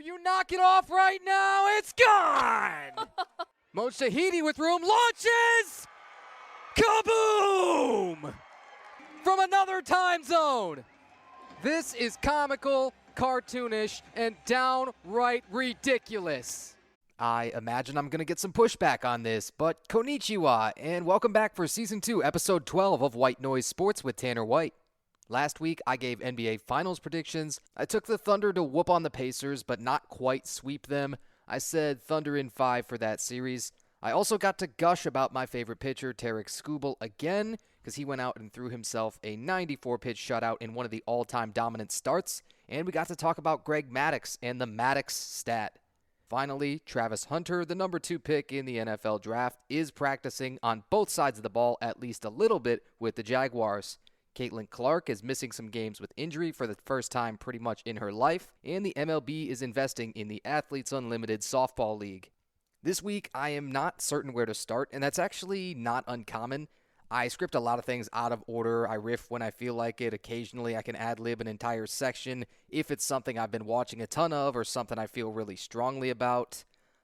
you knock it off right now, it's gone! Moshahidi with room, launches! Kaboom! From another time zone. This is comical, cartoonish, and downright ridiculous. I imagine I'm going to get some pushback on this, but konnichiwa, and welcome back for Season 2, Episode 12 of White Noise Sports with Tanner White. Last week, I gave NBA Finals predictions. I took the Thunder to whoop on the Pacers, but not quite sweep them. I said Thunder in 5 for that series. I also got to gush about my favorite pitcher, Tarik Skubal, again, because he went out and threw himself a 94-pitch shutout in one of the all-time dominant starts, and we got to talk about Greg Maddux and the Maddux stat. Finally, Travis Hunter, the number 2 pick in the NFL draft, is practicing on both sides of the ball at least a little bit with the Jaguars. Caitlin Clark is missing some games with injury for the first time pretty much in her life, and the MLB is investing in the Athletes Unlimited Softball League. This week, I am not certain where to start, and that's actually not uncommon. I script a lot of things out of order. I riff when I feel like it. Occasionally, I can ad-lib an entire section if it's something I've been watching a ton of or something I feel really strongly about.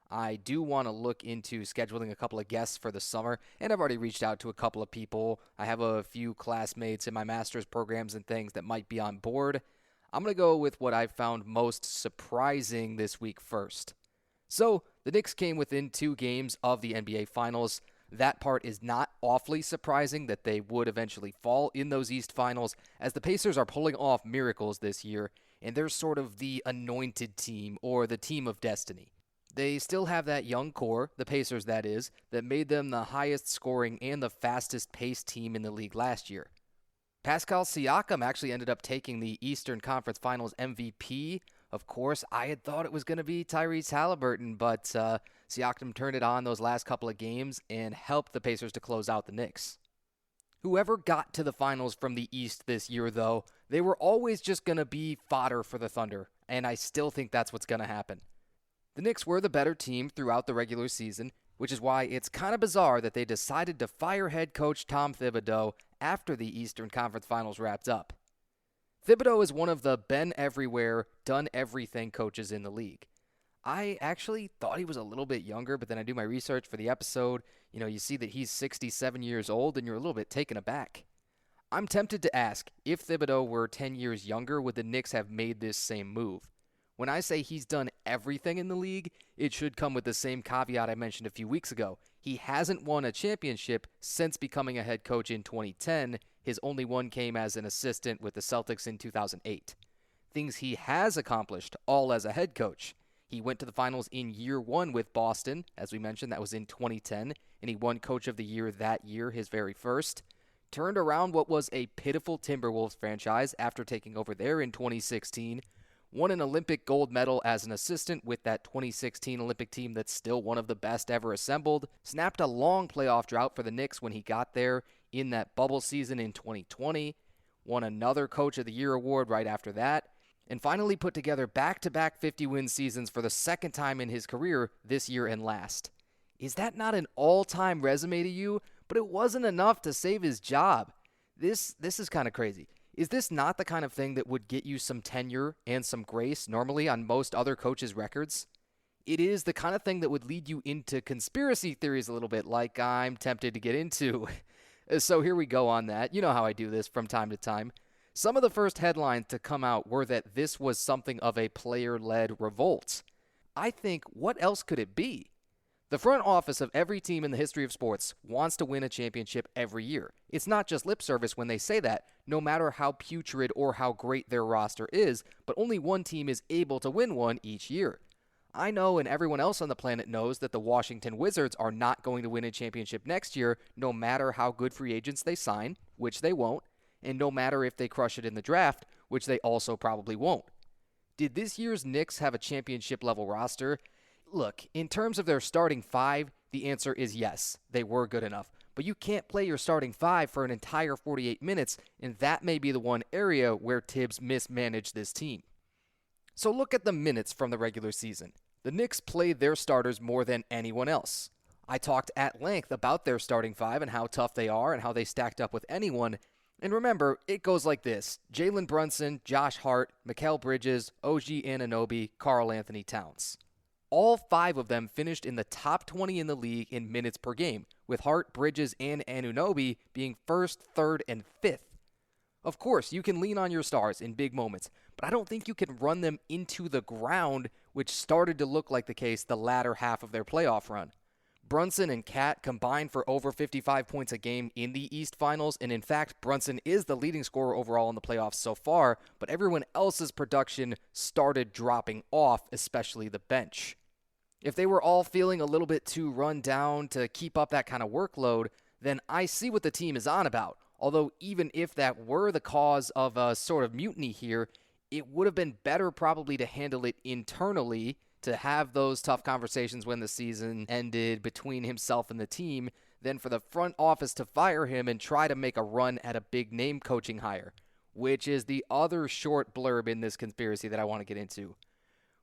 I do want to look into scheduling a couple of guests for the summer, and I've already reached out to a couple of people. I have a few classmates in my master's programs and things that might be on board. I'm going to go with what I found most surprising this week first. So, the Knicks came within 2 games of the NBA Finals. That part is not awfully surprising that they would eventually fall in those East Finals, as the Pacers are pulling off miracles this year, and they're sort of the anointed team, or the team of destiny. They still have that young core, the Pacers that is, that made them the highest scoring and the fastest paced team in the league last year. Pascal Siakam actually ended up taking the Eastern Conference Finals MVP. Of course, I had thought it was going to be Tyrese Halliburton, but Siakam turned it on those last couple of games and helped the Pacers to close out the Knicks. Whoever got to the finals from the East this year, though, they were always just going to be fodder for the Thunder, and I still think that's what's going to happen. The Knicks were the better team throughout the regular season, which is why it's kind of bizarre that they decided to fire head coach Tom Thibodeau after the Eastern Conference Finals wrapped up. Thibodeau is one of the been everywhere, done everything coaches in the league. I actually thought he was a little bit younger, but then I do my research for the episode. You see that he's 67 years old, and you're a little bit taken aback. I'm tempted to ask, if Thibodeau were 10 years younger, would the Knicks have made this same move? When I say he's done everything in the league, it should come with the same caveat I mentioned a few weeks ago. He hasn't won a championship since becoming a head coach in 2010. His only one came as an assistant with the Celtics in 2008. Things he has accomplished, all as a head coach. He went to the finals in year 1 with Boston. As we mentioned, that was in 2010, and he won Coach of the Year that year, his very first. Turned around what was a pitiful Timberwolves franchise after taking over there in 2016. Won an Olympic gold medal as an assistant with that 2016 Olympic team that's still one of the best ever assembled. Snapped a long playoff drought for the Knicks when he got there in that bubble season in 2020. Won another Coach of the Year award right after that. And finally put together back-to-back 50-win seasons for the second time in his career this year and last. Is that not an all-time resume to you? But it wasn't enough to save his job. This is kind of crazy. Is this not the kind of thing that would get you some tenure and some grace normally on most other coaches' records? It is the kind of thing that would lead you into conspiracy theories a little bit, like I'm tempted to get into. So here we go on that. You know how I do this from time to time. Some of the first headlines to come out were that this was something of a player-led revolt. I think, what else could it be? The front office of every team in the history of sports wants to win a championship every year. It's not just lip service when they say that, no matter how putrid or how great their roster is, but only one team is able to win one each year. I know, and everyone else on the planet knows, that the Washington Wizards are not going to win a championship next year, no matter how good free agents they sign, which they won't, and no matter if they crush it in the draft, which they also probably won't. Did this year's Knicks have a championship-level roster? Look, in terms of their starting 5, the answer is yes, they were good enough. But you can't play your starting 5 for an entire 48 minutes, and that may be the one area where Tibbs mismanaged this team. So look at the minutes from the regular season. The Knicks played their starters more than anyone else. I talked at length about their starting 5 and how tough they are and how they stacked up with anyone, And remember, it goes like this: Jalen Brunson, Josh Hart, Mikal Bridges, OG Anunoby, Karl Anthony Towns. All 5 of them finished in the top 20 in the league in minutes per game, with Hart, Bridges, and Anunoby being 1st, 3rd, and 5th. Of course, you can lean on your stars in big moments, but I don't think you can run them into the ground, which started to look like the case the latter half of their playoff run. Brunson and Cat combined for over 55 points a game in the East Finals, and in fact, Brunson is the leading scorer overall in the playoffs so far, but everyone else's production started dropping off, especially the bench. If they were all feeling a little bit too run down to keep up that kind of workload, then I see what the team is on about. Although even if that were the cause of a sort of mutiny here, it would have been better probably to handle it internally, to have those tough conversations when the season ended between himself and the team, than for the front office to fire him and try to make a run at a big name coaching hire, which is the other short blurb in this conspiracy that I want to get into.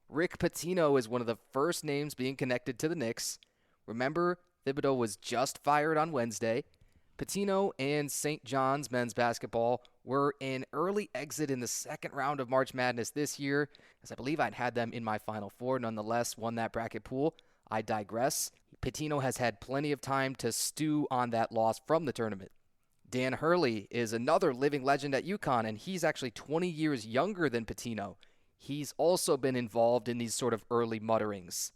Rick Pitino is one of the first names being connected to the Knicks. Remember, Thibodeau was just fired on Wednesday. Pitino and St. John's men's basketball were an early exit in the second round of March Madness this year, as I believe I'd had them in my Final Four, nonetheless won that bracket pool. I digress. Pitino has had plenty of time to stew on that loss from the tournament. Dan Hurley is another living legend at UConn, and he's actually 20 years younger than Pitino. He's also been involved in these sort of early mutterings.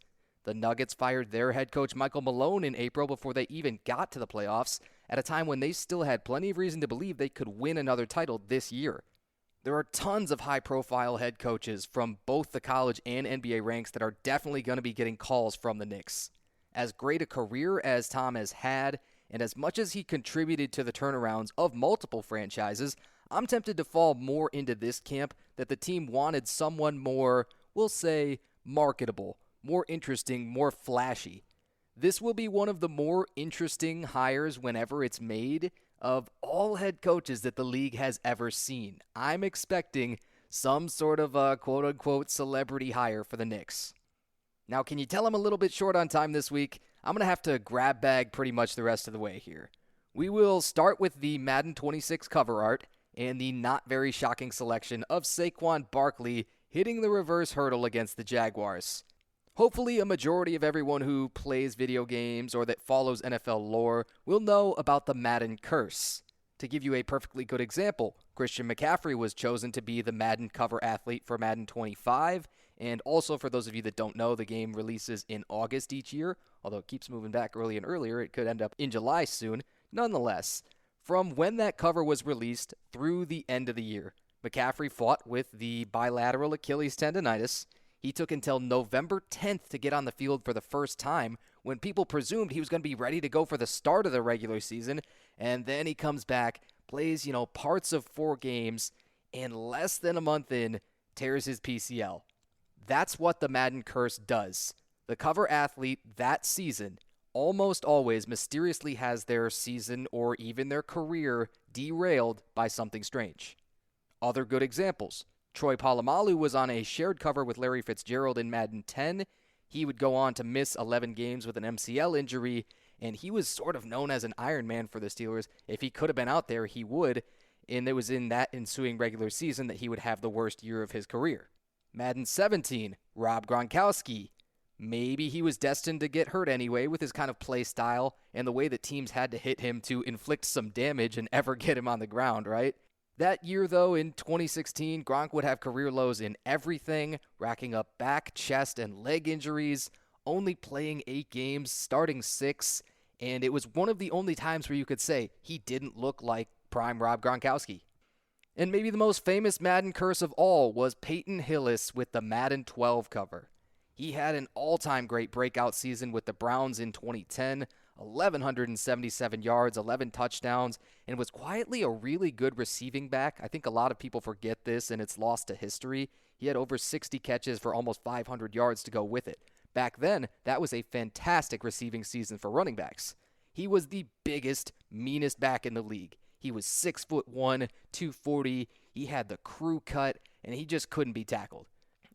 The Nuggets fired their head coach Michael Malone in April before they even got to the playoffs, at a time when they still had plenty of reason to believe they could win another title this year. There are tons of high-profile head coaches from both the college and NBA ranks that are definitely going to be getting calls from the Knicks. As great a career as Tom has had, and as much as he contributed to the turnarounds of multiple franchises, I'm tempted to fall more into this camp that the team wanted someone more, we'll say, marketable, more interesting, more flashy. This will be one of the more interesting hires whenever it's made of all head coaches that the league has ever seen. I'm expecting some sort of a quote-unquote celebrity hire for the Knicks. Now, can you tell I'm a little bit short on time this week? I'm going to have to grab bag pretty much the rest of the way here. We will start with the Madden 26 cover art and the not very shocking selection of Saquon Barkley hitting the reverse hurdle against the Jaguars. Hopefully, a majority of everyone who plays video games or that follows NFL lore will know about the Madden curse. To give you a perfectly good example, Christian McCaffrey was chosen to be the Madden cover athlete for Madden 25, and also for those of you that don't know, the game releases in August each year, although it keeps moving back early and earlier, it could end up in July soon. Nonetheless, from when that cover was released through the end of the year, McCaffrey fought with the bilateral Achilles tendonitis. He took until November 10th to get on the field for the first time, when people presumed he was going to be ready to go for the start of the regular season, and then he comes back, plays, parts of 4 games, and less than a month in, tears his PCL. That's what the Madden curse does. The cover athlete that season almost always mysteriously has their season or even their career derailed by something strange. Other good examples. Troy Polamalu was on a shared cover with Larry Fitzgerald in Madden 10. He would go on to miss 11 games with an MCL injury, and he was sort of known as an Iron Man for the Steelers. If he could have been out there, he would, and it was in that ensuing regular season that he would have the worst year of his career. Madden 17, Rob Gronkowski. Maybe he was destined to get hurt anyway with his kind of play style and the way that teams had to hit him to inflict some damage and ever get him on the ground, right? That year, though, in 2016, Gronk would have career lows in everything, racking up back, chest, and leg injuries, only playing 8 games, starting 6, and it was one of the only times where you could say he didn't look like prime Rob Gronkowski. And maybe the most famous Madden curse of all was Peyton Hillis with the Madden 12 cover. He had an all-time great breakout season with the Browns in 2010, 1,177 yards, 11 touchdowns, and was quietly a really good receiving back. I think a lot of people forget this, and it's lost to history. He had over 60 catches for almost 500 yards to go with it. Back then, that was a fantastic receiving season for running backs. He was the biggest, meanest back in the league. He was 6'1", 240. He had the crew cut, and he just couldn't be tackled.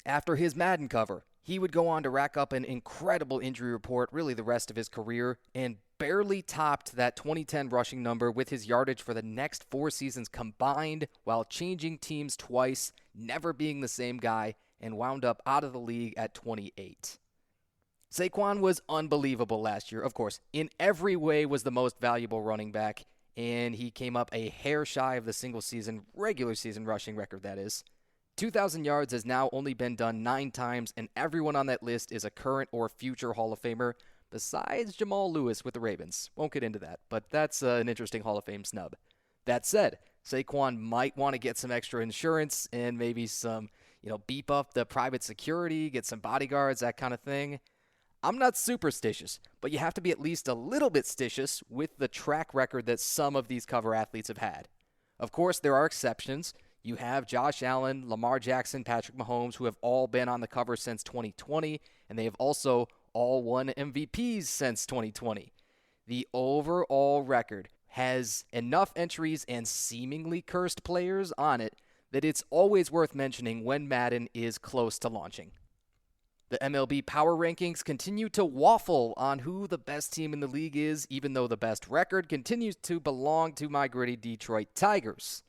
After his Madden cover, He would go on to rack up an incredible injury report, really the rest of his career, and barely topped that 2010 rushing number with his yardage for the next 4 seasons combined, while changing teams twice, never being the same guy, and wound up out of the league at 28. Saquon was unbelievable last year, of course. In every way was the most valuable running back, and he came up a hair shy of the single-season, regular season rushing record, that is. 2,000 yards has now only been done 9 times, and everyone on that list is a current or future Hall of Famer, besides Jamal Lewis with the Ravens. Won't get into that, but that's an interesting Hall of Fame snub. That said, Saquon might want to get some extra insurance and maybe some, beef up the private security, get some bodyguards, that kind of thing. I'm not superstitious, but you have to be at least a little bit stitious with the track record that some of these cover athletes have had. Of course, there are exceptions. You have Josh Allen, Lamar Jackson, Patrick Mahomes, who have all been on the cover since 2020, and they have also all won MVPs since 2020. The overall record has enough entries and seemingly cursed players on it that it's always worth mentioning when Madden is close to launching. The MLB Power Rankings continue to waffle on who the best team in the league is, even though the best record continues to belong to my gritty Detroit Tigers.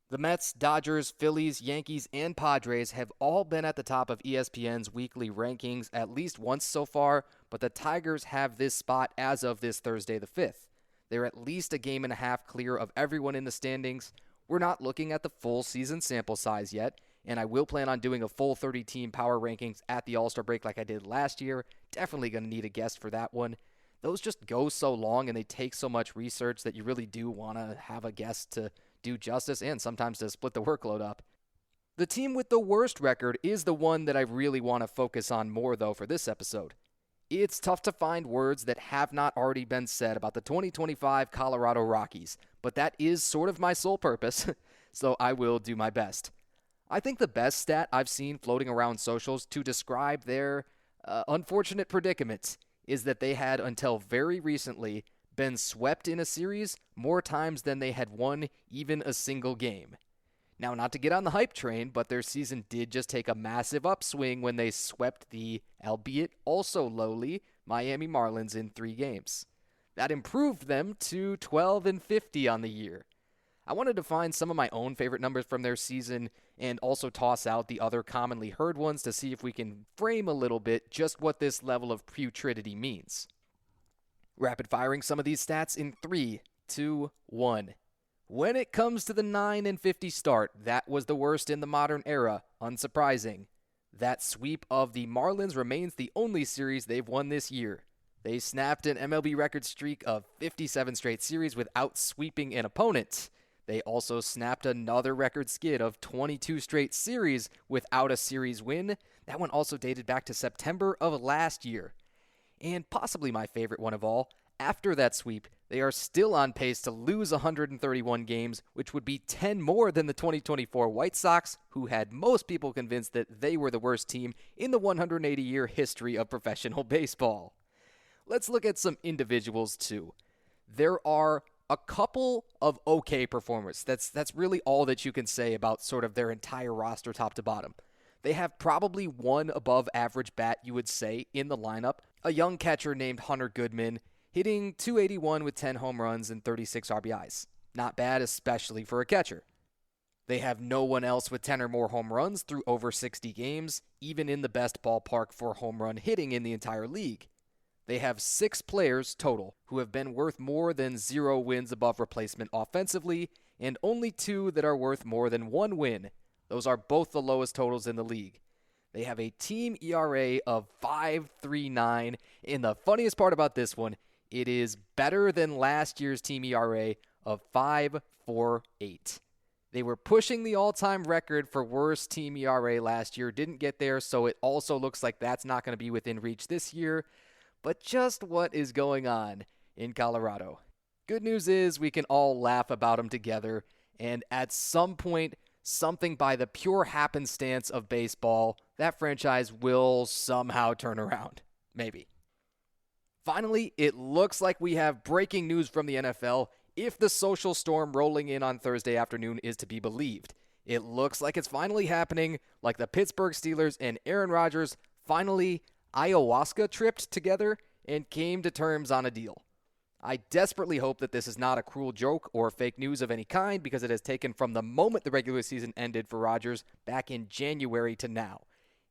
The Mets, Dodgers, Phillies, Yankees, and Padres have all been at the top of ESPN's weekly rankings at least once so far, but the Tigers have this spot as of this Thursday the 5th. They're at least a game and a half clear of everyone in the standings. We're not looking at the full season sample size yet, and I will plan on doing a full 30-team power rankings at the All-Star break like I did last year. Definitely going to need a guest for that one. Those just go so long and they take so much research that you really do want to have a guest to do justice and sometimes to split the workload up. The team with the worst record is the one that I really want to focus on more, though, for this episode. It's tough to find words that have not already been said about the 2025 Colorado Rockies, but that is sort of my sole purpose, so I will do my best. I think the best stat I've seen floating around socials to describe their unfortunate predicament is that they had, until very recently, been swept in a series more times than they had won even a single game. Now, not to get on the hype train, but their season did just take a massive upswing when they swept the, albeit also lowly, Miami Marlins in 3 games. That improved them to 12-50 on the year. I wanted to find some of my own favorite numbers from their season and also toss out the other commonly heard ones to see if we can frame a little bit just what this level of putridity means. Rapid firing some of these stats in 3, 2, 1. When it comes to the 9-50 start, that was the worst in the modern era, unsurprising. That sweep of the Marlins remains the only series they've won this year. They snapped an MLB record streak of 57 straight series without sweeping an opponent. They also snapped another record skid of 22 straight series without a series win. That one also dated back to September of last year. And possibly my favorite one of all, after that sweep, they are still on pace to lose 131 games, which would be 10 more than the 2024 White Sox, who had most people convinced that they were the worst team in the 180-year history of professional baseball. Let's look at some individuals, too. There are a couple of okay performers. That's really all that you can say about sort of their entire roster top to bottom. They have probably one above average bat, you would say, in the lineup. A young catcher named Hunter Goodman, hitting .281 with 10 home runs and 36 RBIs. Not bad, especially for a catcher. They have no one else with 10 or more home runs through over 60 games, even in the best ballpark for home run hitting in the entire league. They have 6 players total who have been worth more than 0 wins above replacement offensively, and only 2 that are worth more than 1 win. Those are both the lowest totals in the league. They have a team ERA of 5.39, and the funniest part about this one, it is better than last year's team ERA of 5.48. They were pushing the all-time record for worst team ERA last year, didn't get there, so it also looks like that's not going to be within reach this year. But just what is going on in Colorado? Good news is we can all laugh about them together, and at some point, something by the pure happenstance of baseball, that franchise will somehow turn around. Maybe. Finally, it looks like we have breaking news from the NFL if the social storm rolling in on Thursday afternoon is to be believed. It looks like it's finally happening, like the Pittsburgh Steelers and Aaron Rodgers finally ayahuasca tripped together and came to terms on a deal. I desperately hope that this is not a cruel joke or fake news of any kind, because it has taken from the moment the regular season ended for Rodgers back in January to now.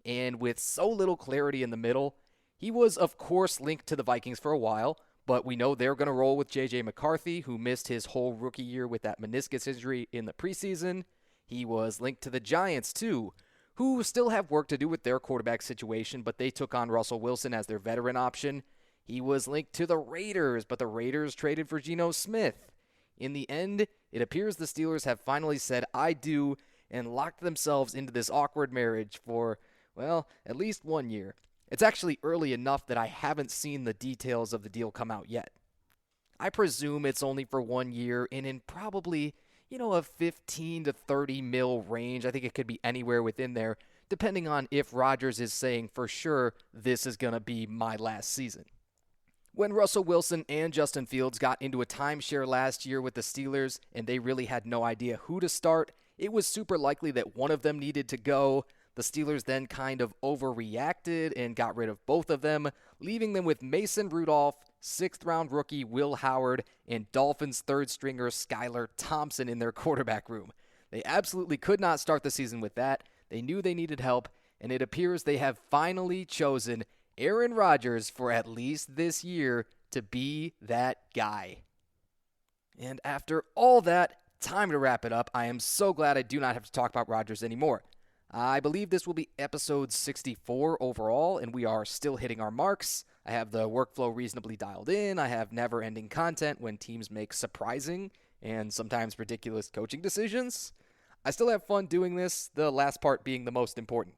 And with so little clarity in the middle, he was of course linked to the Vikings for a while, but we know they're going to roll with J.J. McCarthy, who missed his whole rookie year with that meniscus injury in the preseason. He was linked to the Giants too, who still have work to do with their quarterback situation, but they took on Russell Wilson as their veteran option. He was linked to the Raiders, but the Raiders traded for Geno Smith. In the end, it appears the Steelers have finally said I do and locked themselves into this awkward marriage for, well, at least 1 year. It's actually early enough that I haven't seen the details of the deal come out yet. I presume it's only for 1 year and in probably, a 15 to 30 mil range. I think it could be anywhere within there, depending on if Rodgers is saying for sure this is going to be my last season. When Russell Wilson and Justin Fields got into a timeshare last year with the Steelers and they really had no idea who to start, it was super likely that one of them needed to go. The Steelers then kind of overreacted and got rid of both of them, leaving them with Mason Rudolph, 6th-round rookie Will Howard, and Dolphins third-stringer Skylar Thompson in their quarterback room. They absolutely could not start the season with that. They knew they needed help, and it appears they have finally chosen Aaron Rodgers for at least this year to be that guy. And after all that, time to wrap it up. I am so glad I do not have to talk about Rodgers anymore. I believe this will be episode 64 overall, and we are still hitting our marks. I have the workflow reasonably dialed in. I have never-ending content when teams make surprising and sometimes ridiculous coaching decisions. I still have fun doing this, the last part being the most important.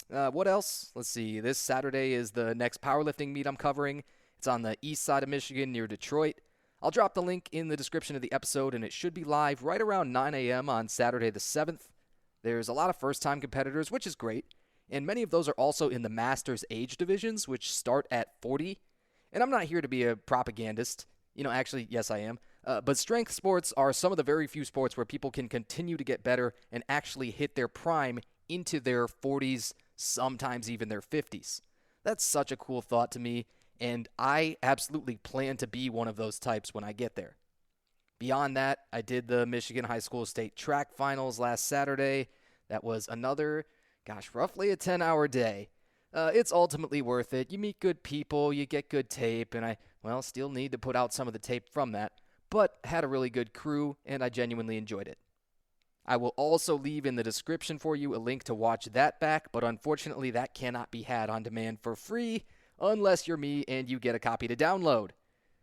What else? Let's see. This Saturday is the next powerlifting meet I'm covering. It's on the east side of Michigan near Detroit. I'll drop the link in the description of the episode, and it should be live right around 9 a.m. on Saturday the 7th. There's a lot of first-time competitors, which is great, and many of those are also in the Masters age divisions, which start at 40. And I'm not here to be a propagandist. Actually, yes, I am. But strength sports are some of the very few sports where people can continue to get better and actually hit their prime into their 40s, sometimes even their 50s. That's such a cool thought to me, and I absolutely plan to be one of those types when I get there. Beyond that, I did the Michigan High School State Track Finals last Saturday. That was another, roughly a 10-hour day. It's ultimately worth it. You meet good people, you get good tape, and I still need to put out some of the tape from that, but had a really good crew, and I genuinely enjoyed it. I will also leave in the description for you a link to watch that back, but unfortunately that cannot be had on demand for free unless you're me and you get a copy to download.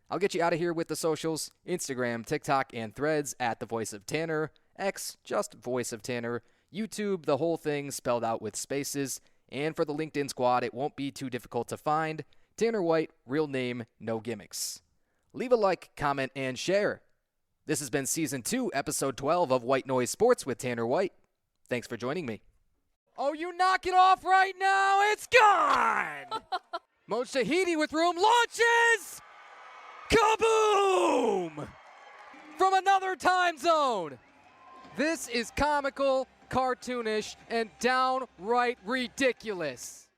I'll get you out of here with the socials, Instagram, TikTok, and Threads at The Voice of Tanner, X, just Voice of Tanner, YouTube, the whole thing spelled out with spaces, and for the LinkedIn squad, it won't be too difficult to find. Tanner White, real name, no gimmicks. Leave a like, comment, and share. This has been Season 2, Episode 12 of White Noise Sports with Tanner White. Thanks for joining me. Oh, you knock it off right now, it's gone! Moshahidi with room launches! Kaboom! From another time zone. This is comical, cartoonish, and downright ridiculous.